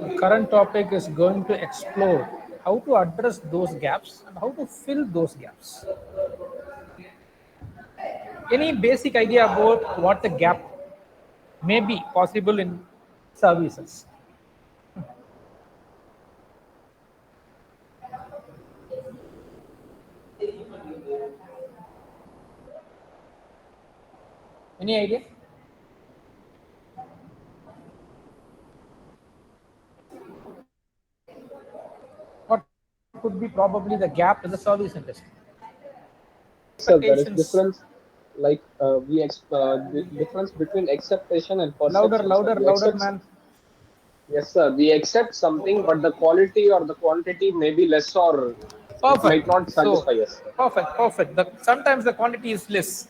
The current topic is going to explore how to address those gaps and how to fill those gaps. Any basic idea about what the gap may be possible in services? Any idea? What could be probably the gap in the service industry? So there is Expectations. difference, like the difference between acceptation and Louder, perception. Sir, louder, we louder, accept. man. Yes, sir. We accept something, but the quality or the quantity may be less, or it Perfect. might not So, satisfy us. perfect, perfect. Sometimes the quantity is less.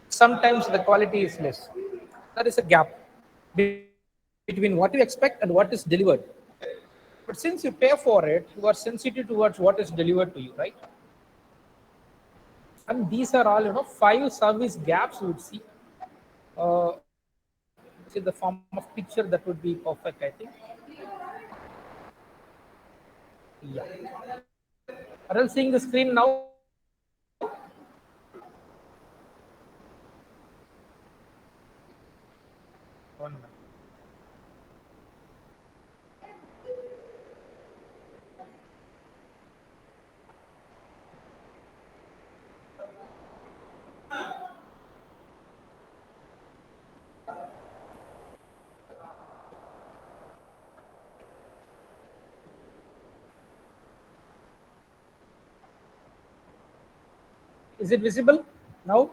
Sometimes the quality is less. There is a gap between what you expect and what is delivered. But since you pay for it, you are sensitive towards what is delivered to you, right? And these are all, five service gaps you would see. See the form of picture that would be perfect, I think. Yeah. Are you seeing the screen now? One minute. Is it visible now?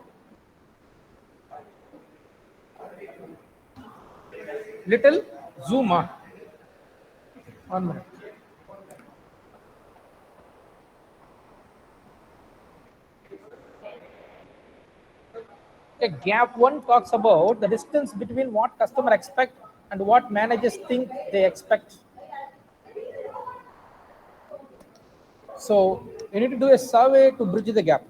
Little zoom on. 1 minute. Okay, gap one talks about the distance between what customer expect and what managers think they expect. So you need to do a survey to bridge the gap.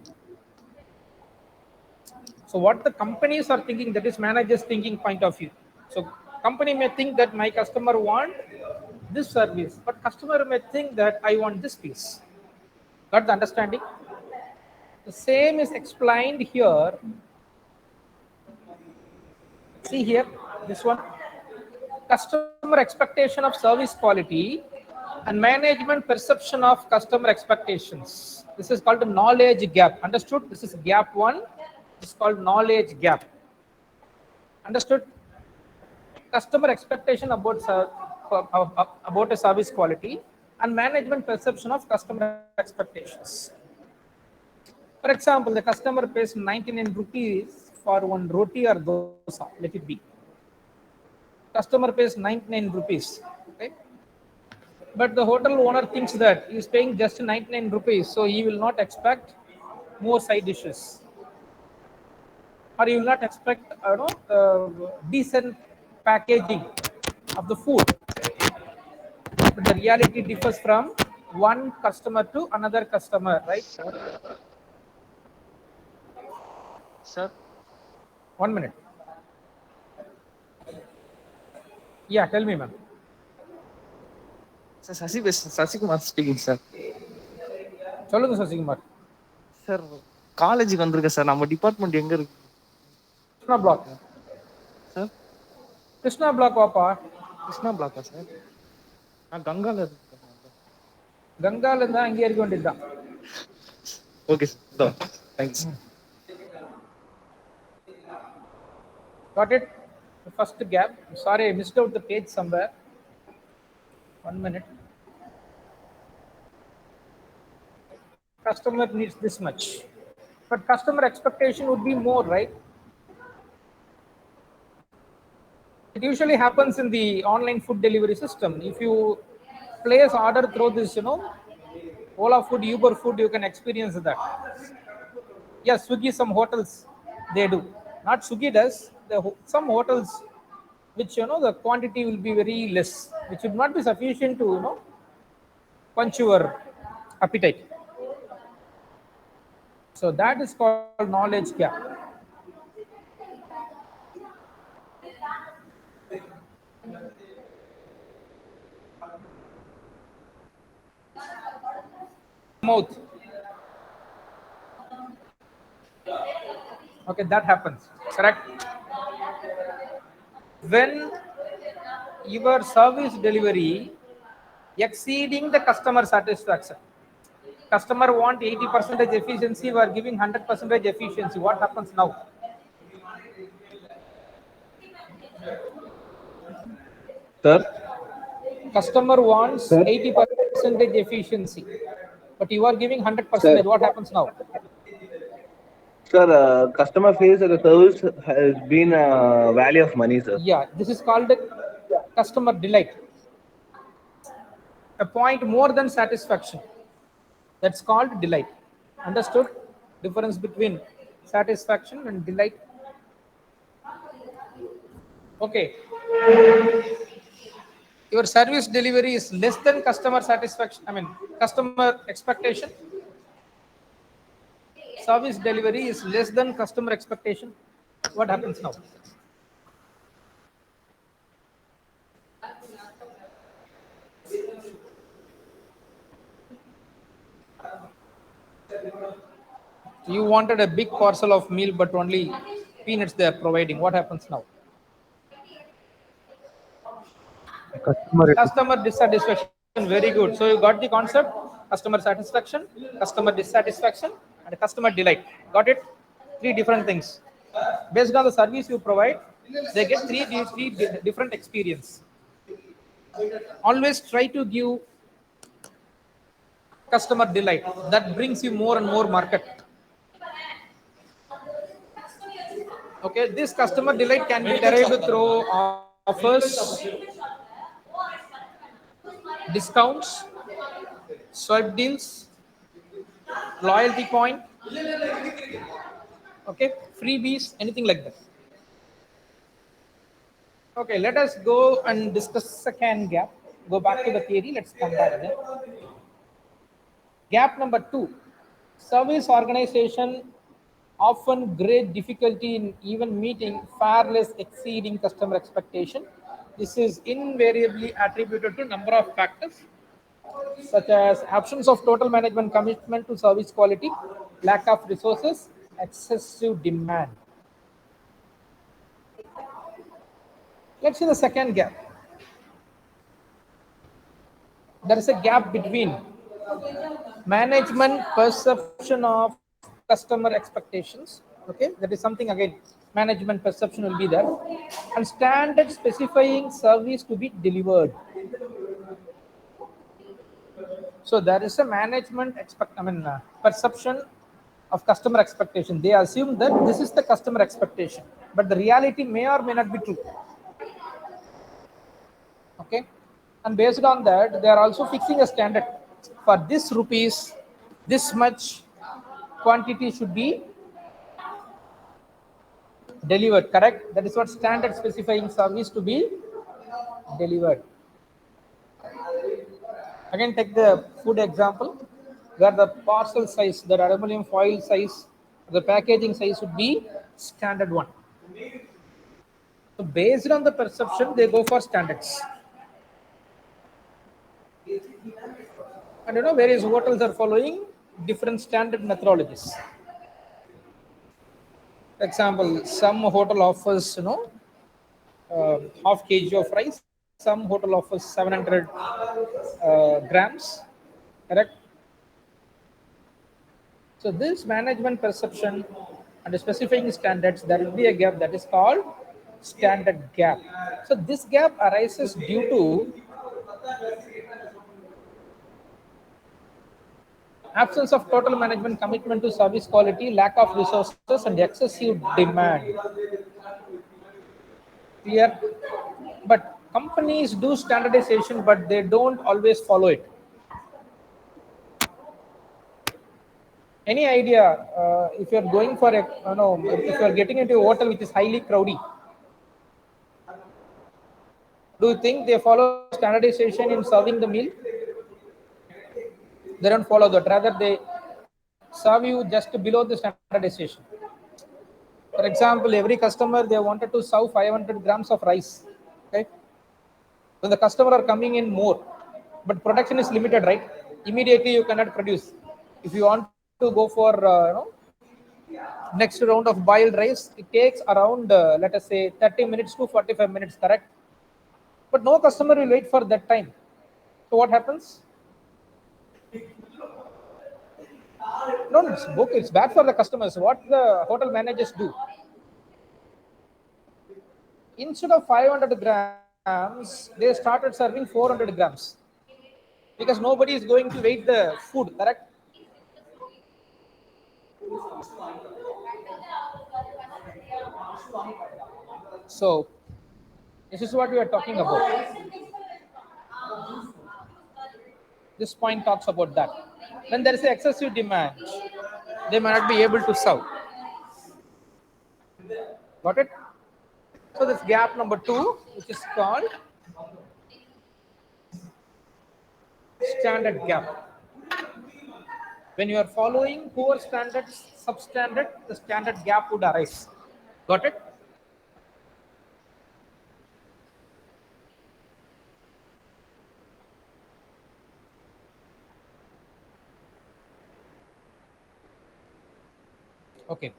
So what the companies are thinking, that is managers thinking point of view. So company may think that my customer want this service, but customer may think that I want this piece. Got the understanding? The same is explained here. See here, this one. Customer expectation of service quality and management perception of customer expectations. This is called the knowledge gap. Understood? This is gap one. This is called knowledge gap. Understood? Customer expectation about a service quality and management perception of customer expectations. For example, the customer pays 99 rupees for one roti or dosa, let it be. Customer pays 99 rupees. Okay? But the hotel owner thinks that he is paying just 99 rupees, so he will not expect more side dishes, or he will not expect decent packaging of the food. But the reality differs from one customer to another customer, right? Sir, sir, 1 minute. Yeah, tell me, ma'am. sir, Sasikumar speaking, sir. சொல்லுங்க Sasikumar. Sir காலேஜுக்கு வந்திருக்கேன் sir. நம்ம department எங்க இருக்கு Krishna block. Sir? Krishna block வாப்பா. கிருஷ்ணா பிளாக்கா sir? நான் கங்கால இருக்கேன். கங்கால இருந்தா அங்கேயே இருக்க வேண்டியதுதான். Okay sir, thanks. Got it? The first gap. Sorry, I missed out the page somewhere. 1 minute. Customer needs this much, but customer expectation would be more, right? It usually happens in the online food delivery system. If you place order through this, Ola Food, Uber Food, you can experience that. Yes, Swiggy, some hotels they do. Not Swiggy does. Some hotels, which the quantity will be very less, which would not be sufficient to quench your appetite. So that is called knowledge gap. mouth. Okay, that happens. Correct. When your service delivery exceeding the customer satisfaction, customer want 80% efficiency, we are giving 100% efficiency. What happens now? Sir, Customer wants sir, 80% efficiency, but you are giving 100%. sir, What happens now? sir. Customer feels that the service has been a value of money, sir. Yeah, this is called customer delight. A point more than satisfaction. That's called delight. Understood? Difference between satisfaction and delight. Okay. Your service delivery is less than customer satisfaction. I mean, customer expectation. Service delivery is less than customer expectation. What happens now? You wanted a big parcel of meal, but only peanuts they are providing. What happens now? Customer. Customer dissatisfaction. Very good. So you got the concept: customer satisfaction, customer dissatisfaction, and customer delight. Got it? Three different things. Based on the service you provide, they get three different experience. Always try to give customer delight. That brings you more and more market. Okay, this customer delight can be derived through offers, discounts, swipe deals, loyalty point, okay, freebies, anything like that. Okay, let us go and discuss second gap. Go back to the theory. Let's come back there. Gap number 2. Service organization often great difficulty in even meeting far less exceeding customer expectation. This is invariably attributed to number of factors such as absence of total management commitment to service quality, lack of resources, excessive demand. Let's see the second gap. There is a gap between management perception of customer expectations. Okay, that is something again. Management perception will be there, and standard specifying service to be delivered. So there is a management perception of customer expectation. They assume that this is the customer expectation, but the reality may or may not be true. Okay, and based on that, they are also fixing a standard. For this rupees, this much quantity should be delivered. Correct? That is what standard specifying service to be delivered. Again, take the food example, where the parcel size, the aluminum foil size, the packaging size would be standard one. So based on the perception, they go for standards. And various hotels are following different standard methodologies. For example, some hotel offers, half kg of rice. Some hotel offers 700 grams. Correct? So this management perception and specifying standards, there will be a gap that is called standard gap. So this gap arises due to absence of total management commitment to service quality, lack of resources, and excessive demand. Clear? But companies do standardization, but they don't always follow it. Any idea if you're going for a, if you're getting into a hotel which is highly crowded, do you think they follow standardization in serving the meal? They don't follow that. Rather, they serve you just below the standardization. For example, every customer, they wanted to serve 500 grams of rice. Okay. When the customer are coming in more, but production is limited, right? Immediately you cannot produce. If you want to go for next round of boiled rice, it takes around let us say 30 minutes to 45 minutes, correct? But no customer will wait for that time. So what happens? No, it's book. It's bad for the customers. What the hotel managers do, instead of 500 grams, they started serving 400 grams because nobody is going to wait the food, correct? So this is what we are talking about. This point talks about that. When there is excessive demand, they might not be able to serve. Got it? So this gap number 2, which is called standard gap. When you are following poor standards, substandard, the standard gap would arise. Got it? Okay.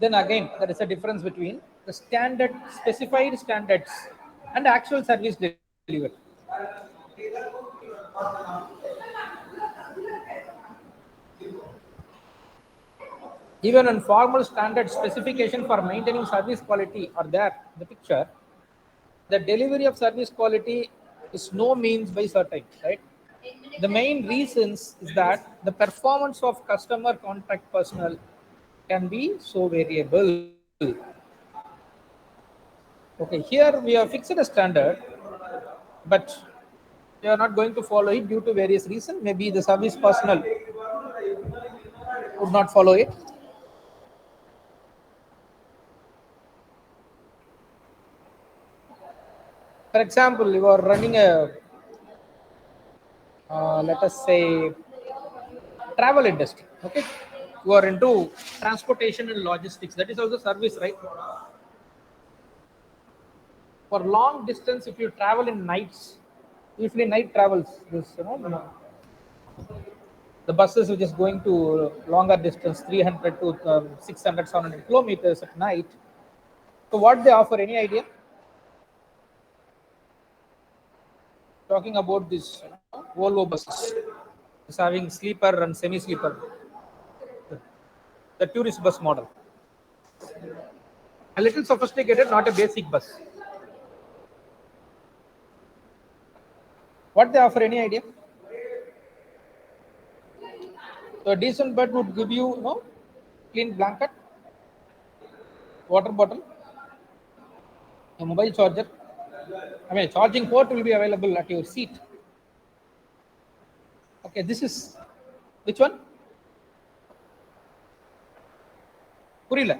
Then again, there is a difference between the standard, specified standards, and actual service delivery. Even when formal standard specification for maintaining service quality are there in the picture, the delivery of service quality is no means by certain, right? The main reasons is that the performance of customer contact personnel can be so variable. Okay, here we have fixed a standard, but we are not going to follow it due to various reasons. Maybe the service personnel would not follow it. For example, you are running a, let us say, travel industry. Okay, you are into transportation and logistics. That is also service, right? For long distance, if you travel in nights, usually night travels, this the buses which is going to longer distance, 300 to 600, 700 kilometers at night. So what they offer, any idea? Talking about this Volvo buses, it's having sleeper and semi-sleeper, the tourist bus model. A little sophisticated, not a basic bus. What they offer, any idea? So a decent bed would give you, clean blanket, water bottle, a mobile charger. I mean, charging port will be available at your seat. Okay, this is which one? Purila.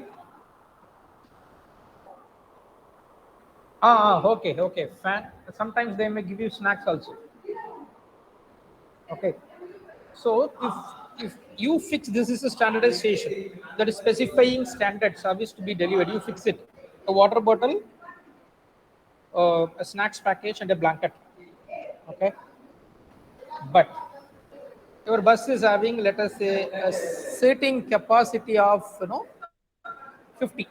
Okay, okay. Fan. Sometimes they may give you snacks also. Okay. So if you fix, this is a standardization that is specifying standard service to be delivered. You fix it. A water bottle, a snacks package, and a blanket. Okay. But your bus is having, let us say, a seating capacity of 50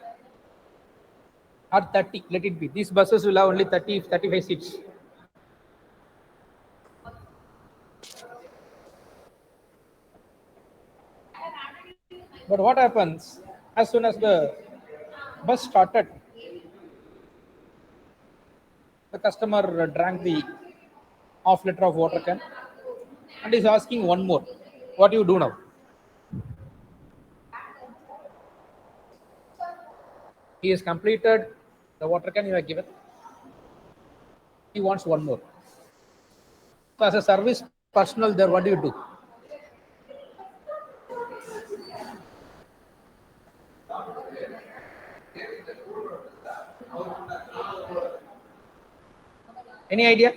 or 30. Let it be. These buses will have only 30, 35 seats. But what happens as soon as the bus started, the customer drank the half liter of water can and is asking one more. What do you do now? He has completed the water can you have given. He wants one more. So as a service personnel there, what do you do? Any idea?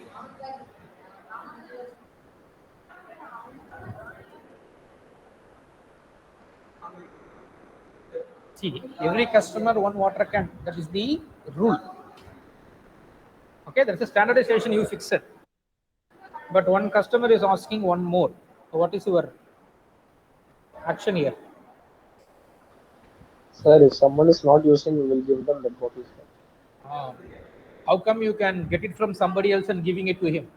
See, every customer one water can. That is the rule. Okay, that's a standardization you fix it. But one customer is asking one more. So what is your Action here. Sir, if someone is not using, we will give them that bottle, sir. How come you can get it from somebody else and giving it to him?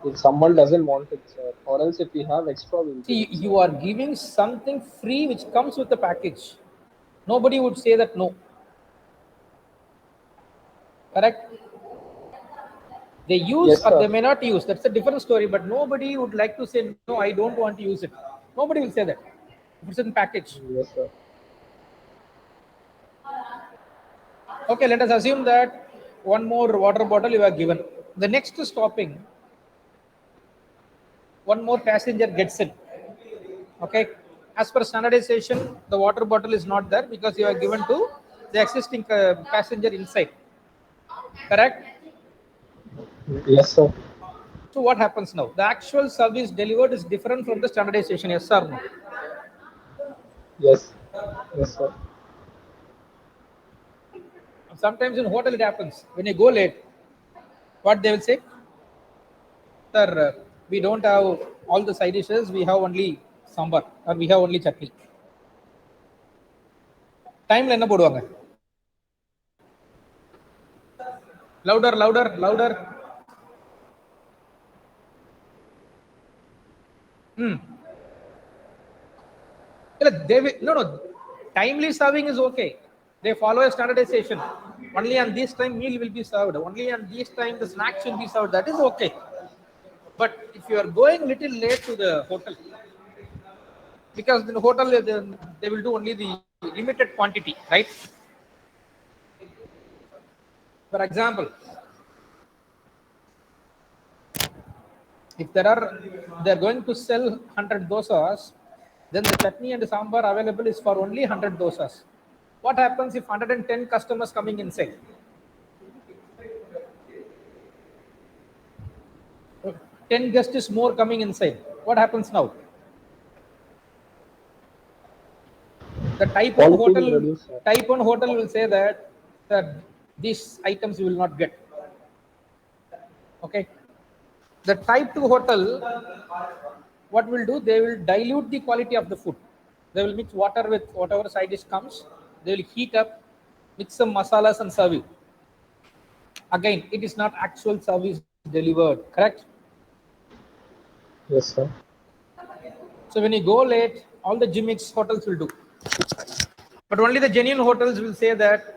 If someone doesn't want it, sir, or else if we have extra, we'll give See, it, sir. you are giving something free which comes with the package. Nobody would say that no. Correct? They use Yes, or sir. they may not use. That's a different story. But nobody would like to say no. I don't want to use it. Nobody will say that. If it's in package. Yes, sir. Okay, let us assume that one more water bottle you are given. The next stopping, one more passenger gets in. Okay, as per standardization, the water bottle is not there because you are given to the existing passenger inside. Correct? Yes, sir. So what happens now? The actual service delivered is different from the standardization. Yes or no? Yes. Yes, sir. Sometimes in hotel it happens. When you go late, what they will say? Sir, we don't have all the side dishes. We have only sambar or we have only chutney. Timeல என்ன போடுவாங்க? Louder, louder, louder. Hmm. They will, no. Timely serving is okay. They follow a standardization. Only on this time meal will be served. Only on this time the snacks will be served. That is okay. But if you are going little late to the hotel, because in the hotel they will do only the limited quantity, right? For example, if they are going to sell 100 dosas, then the chutney and sambar available is for only 100 dosas. What happens if 110 customers coming inside? 10 guests is more coming inside. What happens now? The Quality will reduce, sir. type 1 hotel will say that these items you will not get. Okay. The type 2 hotel, what will do? They will dilute the quality of the food. They will mix water with whatever side dish comes. They will heat up, mix some masalas and serve you. Again, it is not actual service delivered. Correct? Yes, sir. So when you go late, all the gimmicks hotels will do. But only the genuine hotels will say that,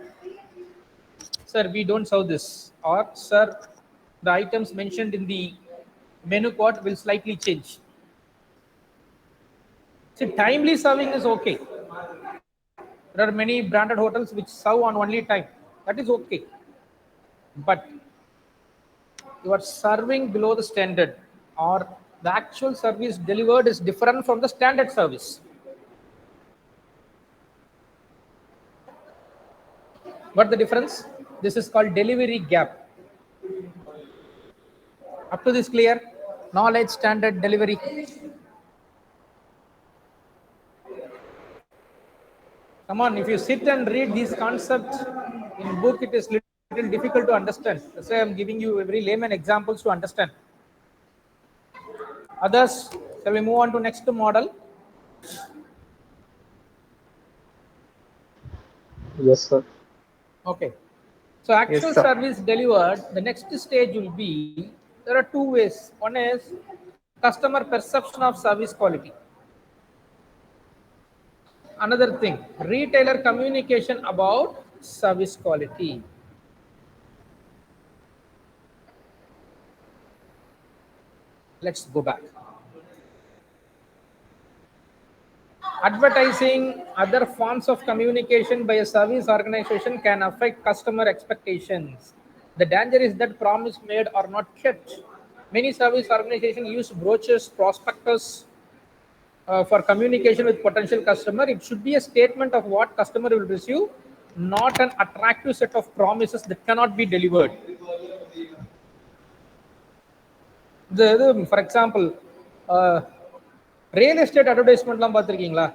sir, we don't serve this. Or, sir, the items mentioned in the menu card will slightly change. See, timely serving is okay. There are many branded hotels which serve on only time. That is okay. But you are serving below the standard or the actual service delivered is different from the standard service. What the difference? This is called delivery gap. Up to this clear? Knowledge, standard, delivery. Come on, if you sit and read these concepts in book, it is little difficult to understand. That's why I'm giving you very layman examples to understand. Others, shall we move on to next model? Yes, sir. Okay. So actual sir. service delivered, the next stage will be, there are two ways. One is customer perception of service quality. Another thing, retailer communication about service quality. Let's go back. Advertising, other forms of communication by a service organization can affect customer expectations. The danger is that promises made are not kept. Many service organizations use brochures, prospectus for communication with potential customer. It should be a statement of what customer will receive, not an attractive set of promises that cannot be delivered. For example, real estate அட்வர்டைஸ்மெண்ட்லாம் பார்த்துருக்கீங்களா?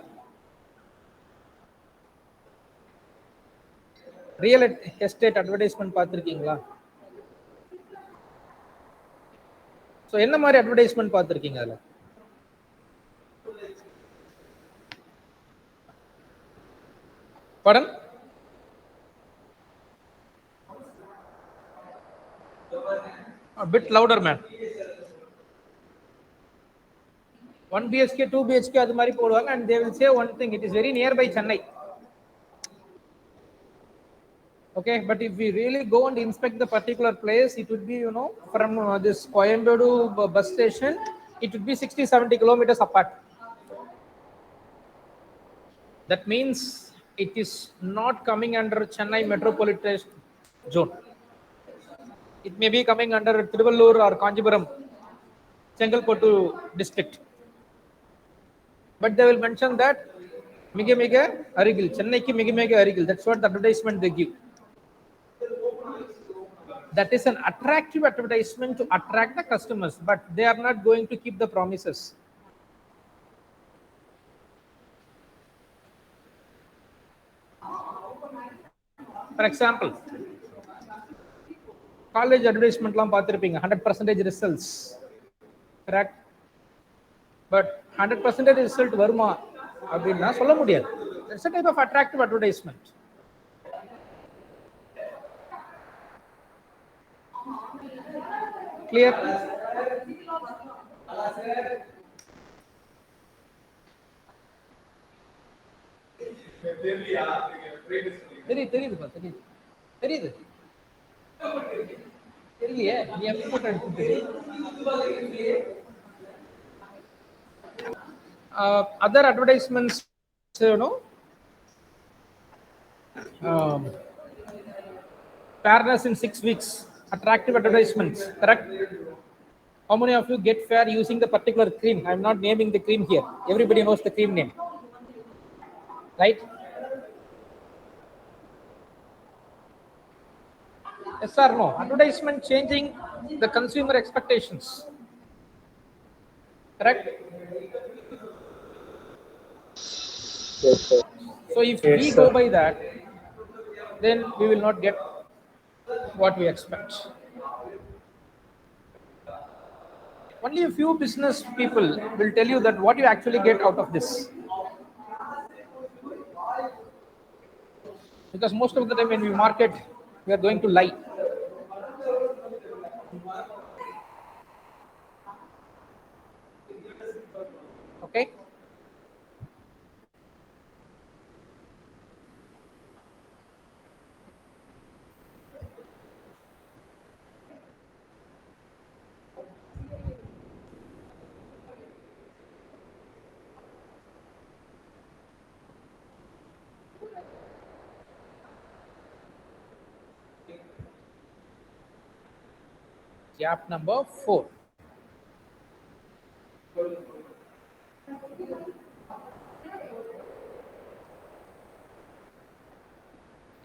Real estate advertisement பார்த்துருக்கீங்களா? So என்ன மாதிரி advertisement பார்த்துருக்கீங்க அதில்? Pardon? A bit louder, man. 1 BHK, 2 BHK, அது மாதிரி போடுவாங்க, and they will say one thing, it is very nearby Chennai. Okay, but if we really go and inspect the particular place, it would be, from this Coimbatore bus station, it would be 60-70 kilometers apart. That means it is not coming under Chennai metropolitan zone. It may be coming under Tiruvallur or Kanjipuram, Chengalpattu district. But they will mention that Mige Mige Arigil, Chennai ki Mige Mige Arigil. That's what the advertisement they give. That is an attractive advertisement to attract the customers, but they are not going to keep the promises. For example, college advertisement லாம் பார்த்திருப்பீங்க, 100% results, correct? But 100% result வருமா அப்படின்னா சொல்ல முடியாது. That's a type of attractive advertisement. Clear? தெரியுதுப்பா, தெரியுது தெரியலையே, நீ எப்படி போட்டோ எடுத்துட்டு? Other advertisements, fairness in 6 weeks, attractive advertisements, correct? How many of you get fair using the particular cream? I'm not naming the cream here. Everybody knows the cream name, right? Yes or no? Advertisement changing the consumer expectations, correct? Yes, sir. So if we go by that, then we will not get what we expect. Only a few business people will tell you that what you actually get out of this. Because most of the time when we market, we are going to lie. Okay? Gap number 4.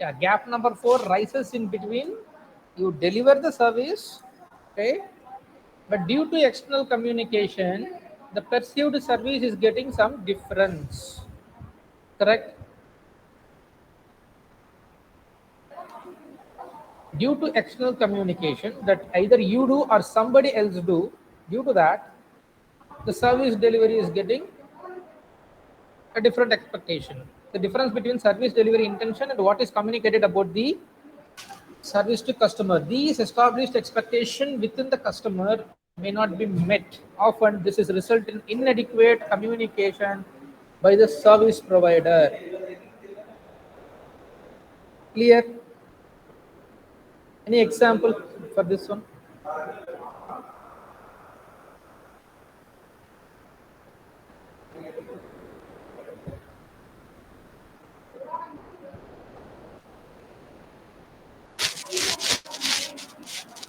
Yeah, gap number 4 rises in between. You deliver the service, okay, but due to external communication, the perceived service is getting some difference, correct? Due to external communication that either you do or somebody else do, due to that, the service delivery is getting a different expectation. The difference between service delivery intention and what is communicated about the service to customer. These established expectation within the customer may not be met. Often this is result in inadequate communication by the service provider. Clear? Any example for this one?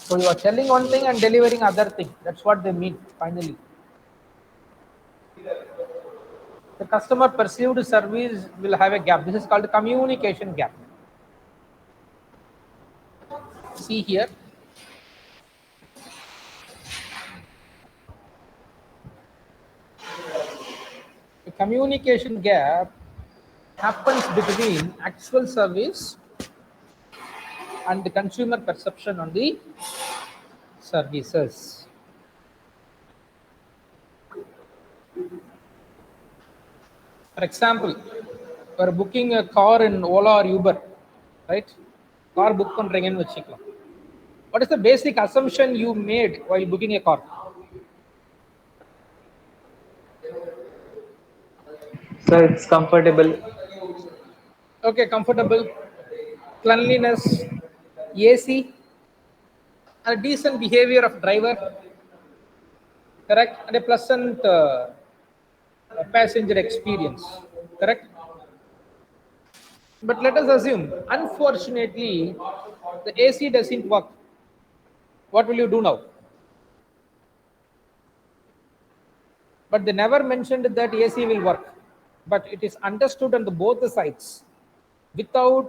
So you are telling one thing and delivering other thing. That's what they mean finally. The customer perceived service will have a gap. This is called communication gap. See here. The communication gap happens between actual service and the consumer perception on the services. For example, or booking a car in Ola or Uber, right? Car book பண்றீங்கன்னு வச்சுக்கலாம். What is the basic assumption you made while booking a car? So it's comfortable. Okay, comfortable, cleanliness, AC, and a decent behavior of driver, correct, and a pleasant passenger experience, correct. But let us assume, unfortunately, the AC doesn't work. What will you do now? But they never mentioned that AC will work. But it is understood on the both the sides without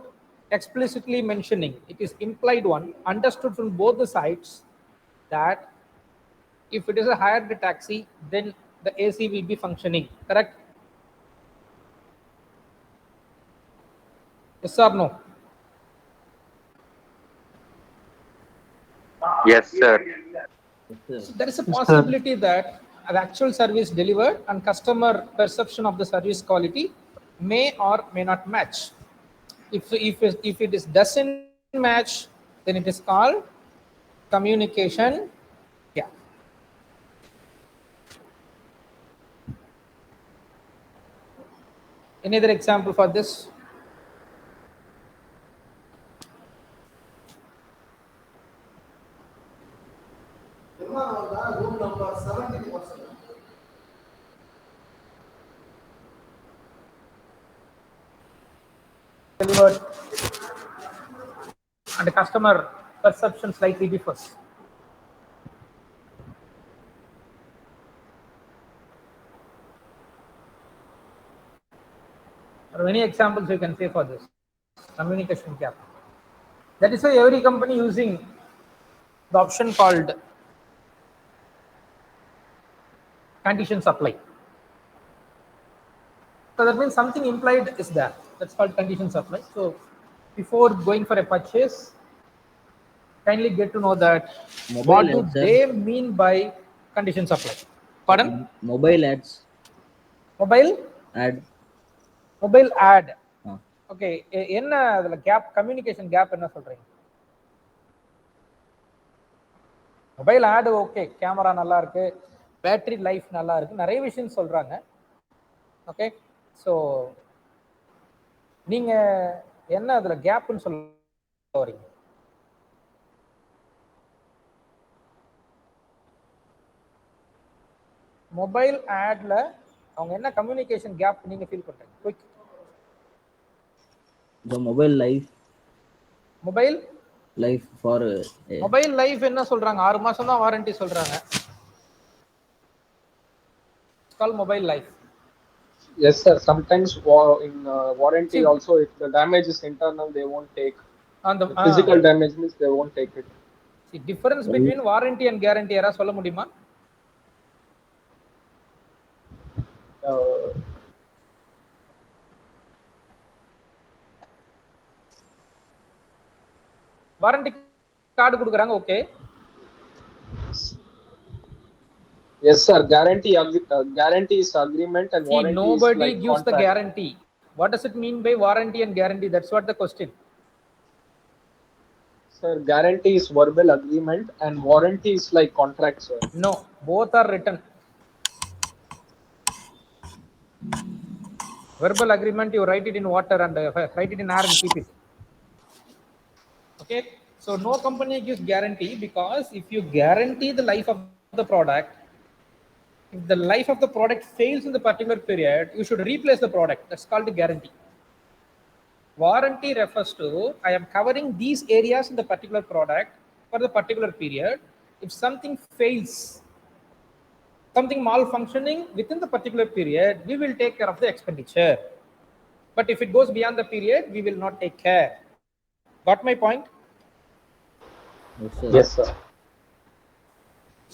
explicitly mentioning. It is implied one, understood from both the sides, that if it is a hired taxi, then the AC will be functioning. Correct? Yes or no? Yes, sir. So there is a Yes, sir. possibility that an actual service delivered and customer perception of the service quality may or may not match. If it is doesn't match, then it is called communication gap. Any other example for this? Delivered and the customer perception slightly differs. Or many examples you can say for this communication gap. That is why every company using the option called condition supply. So that means something implied is there. That's called condition supply. So before going for a purchase, kindly get to know that what Mobile do ads, sir. they mean by condition supply. Pardon? Mobile ads. Mobile? Ad. Mobile ad. Ah. Okay, என்ன அதுல gap communication gap என்ன சொல்றீங்க? Mobile add okay, camera நல்லா இருக்கு, battery life நல்லா இருக்கு, நிறைய விஷயம் சொல்றாங்க. ஓகே, ஸோ நீங்க என்ன அதுல கேப்னு சொல்ல வரீங்க? மொபைல் ஆட்ல அவங்க என்ன கம்யூனிகேஷன் கேப் நீங்க ஃபீல் பண்றீங்க? Quick. The mobile life. Mobile Life for. Mobile life என்ன சொல்றாங்க? 6 மாசம் தான் வாரண்டி சொல்றாங்க. கால் mobile life. Yes, sir. Sometimes in warranty also, if the damage is internal, they won't take. அந்த The physical damage means they won't take it. see difference between warranty and guarantee யாரா சொல்ல முடியுமா? Warranty card கொடுக்குறாங்க, okay. Yes, sir. Guarantee is agreement and See, warranty nobody is like gives the contract. guarantee. What does it mean by warranty and guarantee? That's what the question. Sir, guarantee is verbal agreement and warranty is like contract, sir. No, both are written. Verbal agreement, you write it in water and write it in air and keep it. Okay, so no company gives guarantee, because if you guarantee the life of the product, if the life of the product fails in the particular period, you should replace the product. That's called the guarantee. Warranty refers to, I am covering these areas in the particular product for the particular period. If something fails, something malfunctioning within the particular period, we will take care of the expenditure. But if it goes beyond the period, we will not take care. Got my point? Yes, sir. Yes, sir.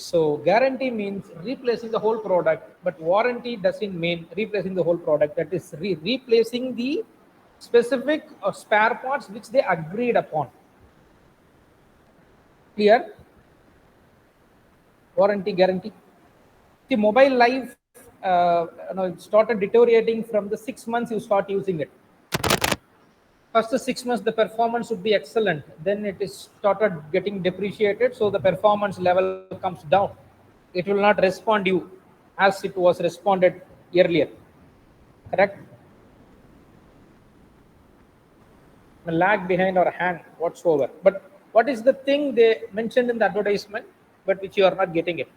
So guarantee means replacing the whole product, but warranty doesn't mean replacing the whole product. That is replacing the specific or spare parts which they agreed upon. Clear? Warranty, guarantee. The mobile life it started deteriorating from the 6 months you start using it. first 6 months the performance would be excellent, then it is started getting depreciated, so the performance level comes down. It will not respond you as it was responded earlier, correct? A lag behind or hand whatsoever. But what is the thing they mentioned in the advertisement but which you are not getting it?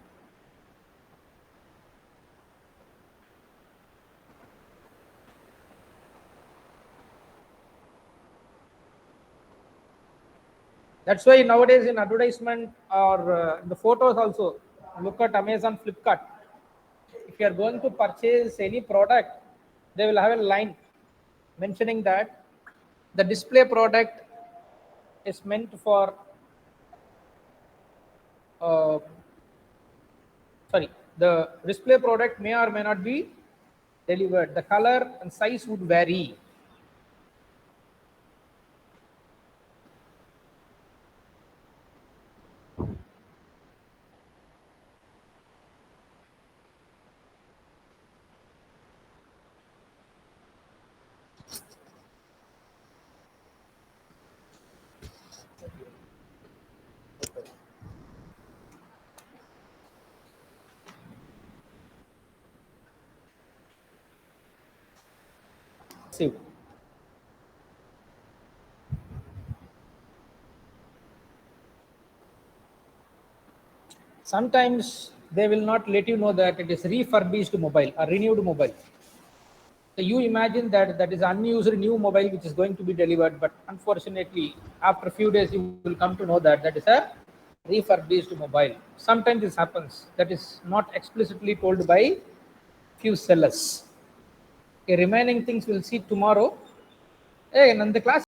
That's why nowadays in advertisement or the photos also, look at Amazon, Flipkart. If you are going to purchase any product, they will have a line mentioning that the display product is meant for the display product may or may not be delivered. The color and size would vary. See, sometimes they will not let you know that it is refurbished mobile or renewed mobile. So you imagine that that is unused new mobile which is going to be delivered, but unfortunately after a few days you will come to know that that is a refurbished mobile. Sometimes this happens. That is not explicitly told by few sellers. Okay, remaining things we'll see tomorrow. Hey, and the class